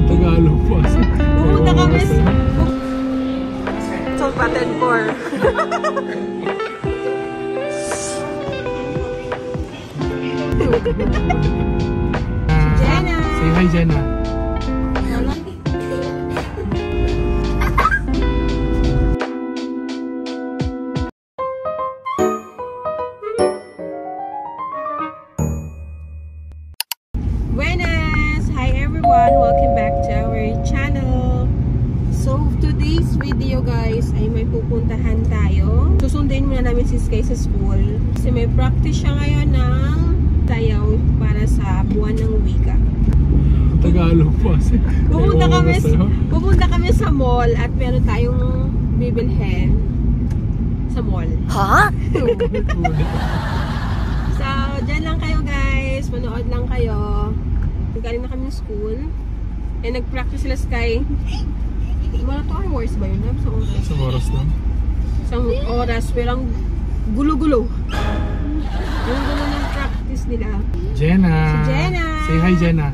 Tagalog po. Pupunta kami sa Paten 4. Jenna! Say hi, Jenna. Buenas! Hi everyone! Welcome back to our channel. So, today's video guys ay may pupuntahan tayo. Susundin muna namin si Sky sa school. Kasi may practice siya ngayon ng sayaw para sa buwan ng wika. Tagalog po. Pupunta kami sa mall at meron tayong bibilhin sa mall. Ha? So, dyan lang kayo guys. Manood lang kayo. Galing na kami ng school. Eh, nag-practice sila Sky. Mga 2 hours ba yun? Isang oras lang. Isang oras. Pero ang gulo-gulo. Yung gulo ng practice nila. Jenna! Si Jenna! Say hi, Jenna.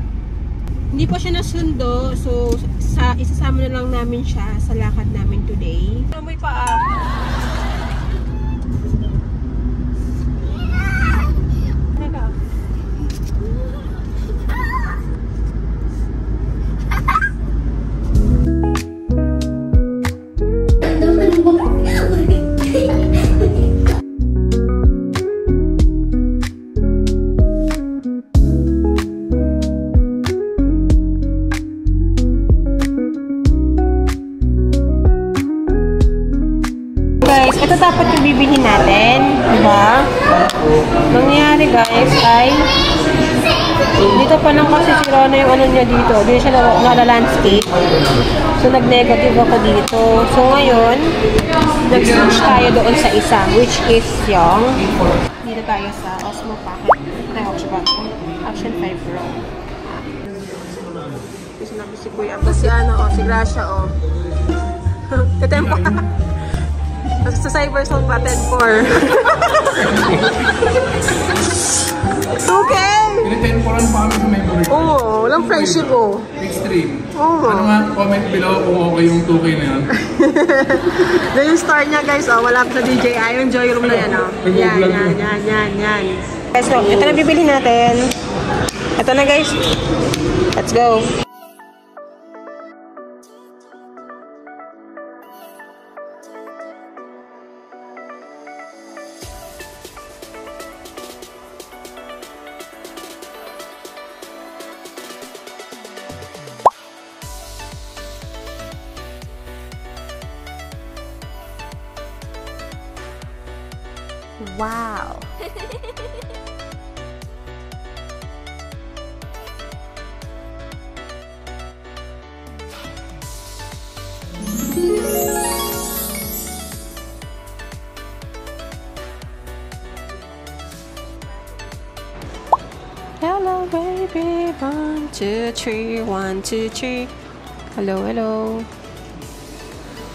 Hindi po siya nasundo. So, isasama na lang namin siya sa lakad namin today. May paa. Guys, ito dapat yung bibilhin natin, diba? Nangyari guys ay dito pa lang kasi sira na yung ano niya dito. Dito siya na landscape. So nag-negative ako dito. So ngayon, nag-switch tayo doon sa isa, which is yung dito tayo sa Osmo Pocket. Ay, Action 5 Pro. Kasi nabi si Kuya. Si ano, si Gracia, Katempo. Sa Cyberzone Paten 4. Okay! Pinitemporan pa kami sa memory. Oo, walang friendship Extreme. Oo. Ano nga, comment below kung okay yung 2K na yan. Then yung star niya guys, wala pa sa DJI. Yung Joy Room na yan, Yan. So, ito na bibili natin. Ito na guys. Let's go. Wow. Hello baby, 1, 2, 3, 1, 2, 3. Hello.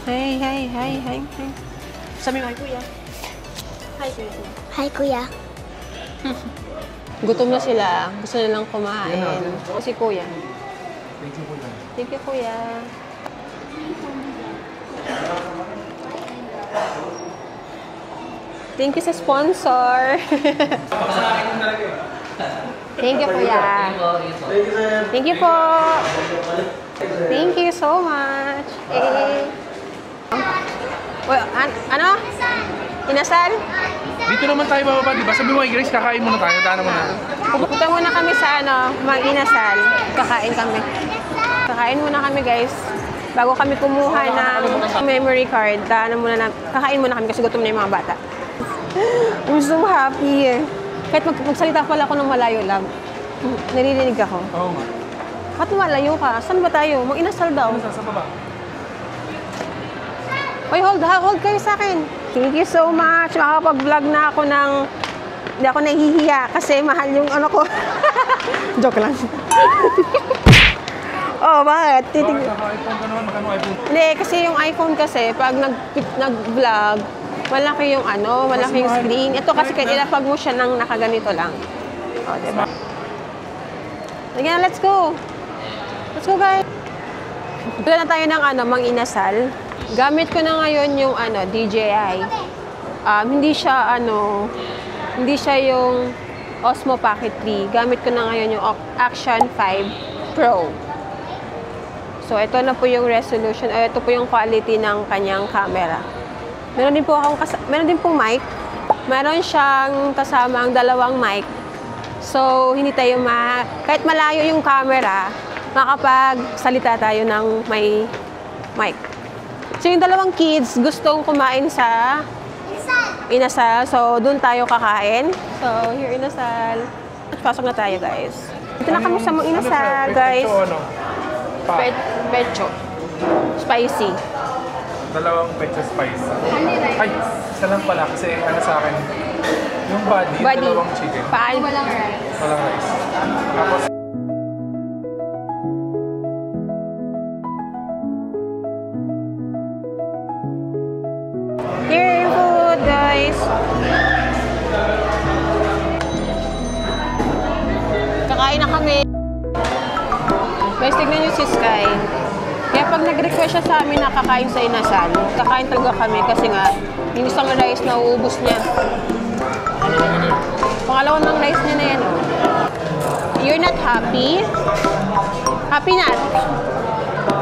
Hi. Sabi mo, Kuya. Hi, Kuya. Hi, Kuya. Gutom na sila. Gusto nilang kumain. Si Kuya. Thank you, Kuya. Thank you, Kuya. Thank you sa sponsor. Thank you, Kuya. Thank you po. Thank you so much. Well, ano? Inasal? Dito naman tayo bababa, di ba? Sabi mo kay Grace, kakain muna tayo. Daan mo na. Pupunta muna kami sa mag-inasal. Kakain kami. Kakain muna kami, guys. Bago kami kumuha ng memory card, kakain muna kami kasi gutom na yung mga bata. I'm so happy. Kahit magsalita pala ako ng malayo lang. Naririnig ako. Oo nga. Ba't malayo ka? Saan ba tayo? Mag-inasal daw. Sa baba. Oy, hold kayo sa akin. Thank you so much. Makakapag-vlog na ako ng... Hindi ako nahihiya kasi mahal yung ano ko. Joke lang. Oh, bakit? Naka-iPhone ka naman, magkano iPhone? Hindi, kasi yung iPhone kasi, pag nag-vlog, malaki yung ano, malaki yung screen. Ito kasi kahit ilapag mo siya ng nakaganito lang. O, diba? Sige na, let's go. Let's go, guys. Wala na tayo ng Mang Inasal. Gamit ko na ngayon yung DJI. Hindi siya yung Osmo Pocket 3. Gamit ko na ngayon yung Action 5 Pro. So, ito na po yung resolution. Ito po yung quality ng kanyang camera. Meron din pong mic. Meron siyang kasamang 2 mic. So, hindi tayo kahit malayo yung camera, makapagsalita tayo ng may mic. So, yung 2 kids gustong kumain sa Inasal. So, doon tayo kakain. So, here Inasal. Pasok na tayo, guys. Dito na kami sa Mang Inasal, guys. Pecho. Spicy. 2 pecho spicy. Ay, isa lang pala kasi sa akin. Yung body. 2 chicken. Paan? Walang rice. Walang rice. Tapos, Here yung food, guys. Kakain na kami. Guys, tignan nyo si Sky. Kaya pag nag-request siya sa amin na kakain sa Inasal, kakain talaga kami kasi nga, yung isang rice na uubos niya. Pangalawang ng rice niya na yan, oh. You're not happy? Happy na?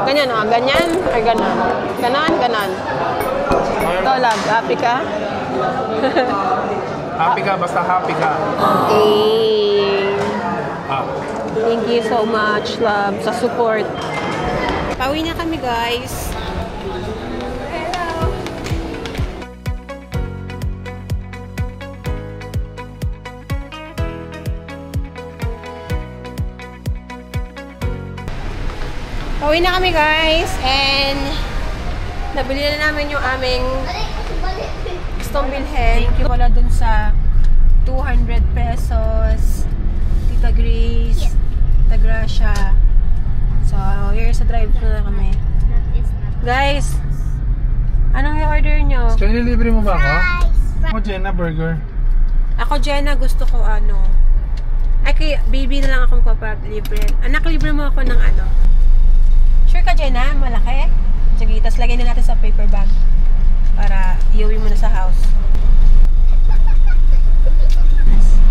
Ganyan, oh. Ganyan or ganon? Ganon. Ito, love. Happy ka? happy ka, basta happy ka. Thank you so much, love, sa support. Pauwi na kami, guys. Hello! Pauwi na kami, guys. And nabili na namin yung aming gustong bilhin. Thank you pala dun sa 200 pesos. Tita Grace, Tita Gracia. So, here's the drive na kami. Guys, anong i-order nyo? Kaya nilibre mo ba ako? Ako, Jenna, burger. Ako, Jenna, gusto ko Ay, kay baby na lang ako magpapalibre. Anak, libre mo ako ng Sure ka, Jenna? Malaki? Sige, tapos lagay na natin sa paper bag. Para iuwi mo na sa house.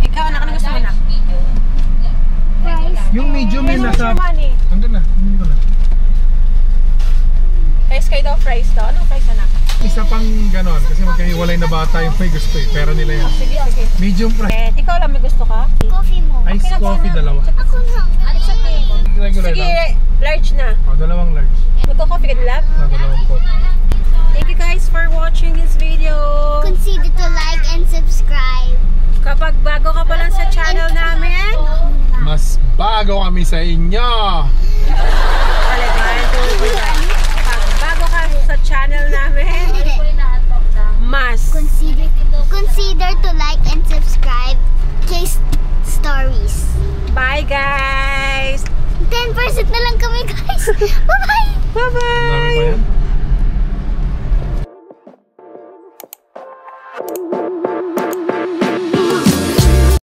Ikaw, anak, ano gusto mo, anak? Yung medium yun nasa... money. Andun na, hindi ko na. Guys, kayo daw fries to. Anong fries, anak? Isa pang ganon, kasi magkahiwalay na bata yung may gusto eh. Pera nila yan. Sige. Medium fry. Ikaw lang may gusto ka? Coffee mo. Ice coffee, 2. Ako na. It's okay. Regular Sige, lang. large na. O, 2 large. Magko-coffee ka nila? 2 po. Thank you guys for watching this video. Consider to like and subscribe. Kapag bago ka pa lang sa channel namin, Mas bago kami sa inyo! talagang kapag bago ka sa channel namin, mas Consider to like and subscribe. Case Stories. bye guys! 10% na lang kami, guys. Bye-bye. Bye-bye! Dami pa yan?